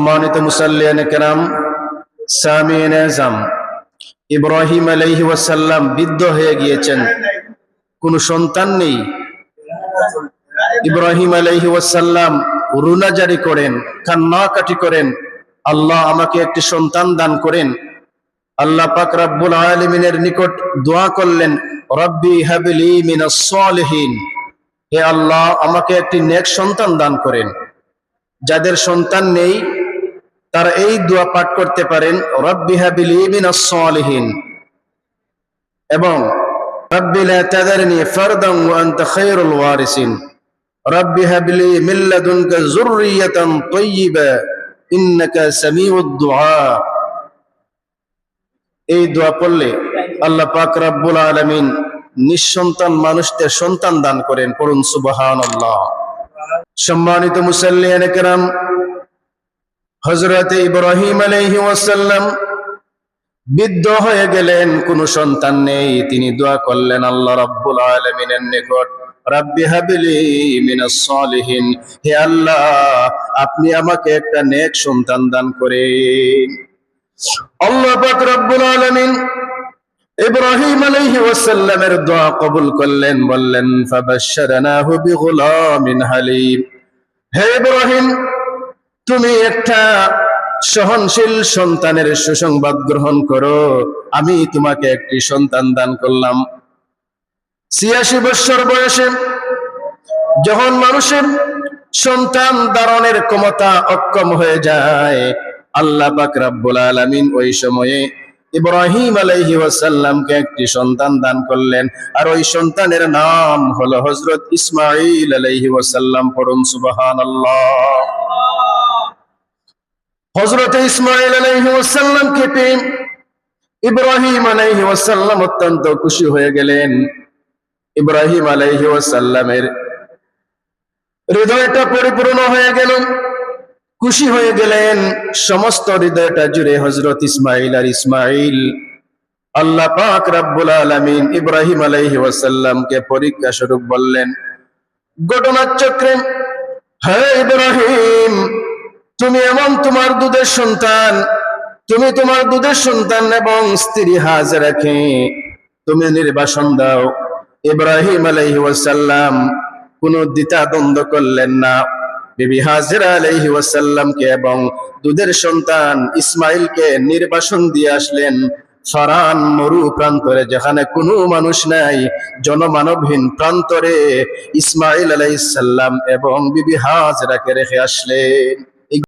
সম্মানিত মুসাল্লিয়ান কেরাম, সামিঈন আযম, ইব্রাহিম আলাইহিস সালাম বৃদ্ধ হয়ে গিয়েছেন, কোনো সন্তান নেই। ইব্রাহিম আলাইহিস সালাম রুনা জারি করেন, কান্নাকাটি করেন, আল্লাহ আমাকে একটি সন্তান দান করেন। আল্লাহ পাক রব্বুল আলামিনের নিকট দোয়া করলেন, রব্বি হাবলি মিনাস সালিহিন, হে আল্লাহ আমাকে একটি নেক সন্তান দান করেন। যাদের সন্তান নেই তারা এই দোয়া পাঠ করতে পারেন, রব্বি হাবলি মিনাস সালিহিন এবং রব্বি লা তাযারনি ফারদান ওয়া আনতা খায়রুল ওয়ারিসিন, রব্বি হাবলি মিন লাদুনকা যুররিয়াতান তাইয়্যিবা ইন্নাকা সামিউদ দুআ। এই দোয়া পড়লে আল্লাহ পাক রব্বুল আলামিন নিঃসন্তান মানুষদের সন্তান দান করেন। পড়ুন সুবহানাল্লাহ। সম্মানিত মুসাল্লিয়ান কেরাম, হযরত ইব্রাহিম আলাইহিস সালাম বৃদ্ধ হয়ে গেলেন, কোনো সন্তান নেই। তিনি দোয়া করলেন আল্লাহ রাব্বুল আলামিনের নিকট, রব্বি হাবলি মিনাস সালিহিন, হে আল্লাহ আপনি আমাকে একটা নেক সন্তান দান করেন। আল্লাহ পাক রব্বুল আলামিন ইব্রাহিম আলাইহিস সালামের দোয়া কবুল করলেন, বললেন ফাবাশশারনাহু বিগুলামিন হালিম, হে ইব্রাহিম তুমি একটা সহনশীল সন্তানের সুসংবাদ গ্রহণ করো, আমি তোমাকে একটি সন্তান দান করলাম। ৮৬ বছর বয়সে যখন মানুষের সন্তান ধারণের ক্ষমতা অক্ষম হয়ে যায়, আল্লাহ পাক রব্বুল আলামিন ওই সময়ে ইব্রাহিম আলাইহিস সালামকে একটি সন্তান দান করলেন, আর ওই সন্তানের নাম হলো হযরত ইসমাঈল আলাইহিস সালাম। পড়ুন সুবহানাল্লাহ। হযরত ইসমাঈল আলাইহিস সালামকে পেয়ে ইব্রাহিম আলাইহিস সালাম অত্যন্ত খুশি হয়ে গেলেন। ইব্রাহিম আলাইহিস সালামের হৃদয়টা পরিপূর্ণ হয়ে গেল, খুশি হয়ে গেলেন। সমস্ত হৃদয়টা জুড়ে হযরত ইসমাঈল আর ইসমাঈল। আল্লাহ পাক রব্বুল আলামিন ইব্রাহিম আলাইহিস সালামকে পরীক্ষা স্বরূপ বললেন ঘটনার চক্রে, হে ইব্রাহিম তুমি এমন তোমার দুধের সন্তান, তুমি তোমার দুধের সন্তান এবং স্ত্রী হাজেরাকে তুমি নির্বাসন দাও। ইব্রাহিম আলাইহিস সালাম কোনো দ্বিধা দ্বন্দ্ব করলেন না, বিবি হাজেরা আলাইহিস সালামকে এবং দুধের সন্তান ইসমাঈলকে নির্বাসন দিয়ে আসলেন ফারান মরু প্রান্তরে, যেখানে কোনো মানুষ নাই, জনমানবহীন প্রান্তরে ইসমাঈল আলাইহিস সালাম এবং বিবি হাজেরাকে রেখে আসলেন।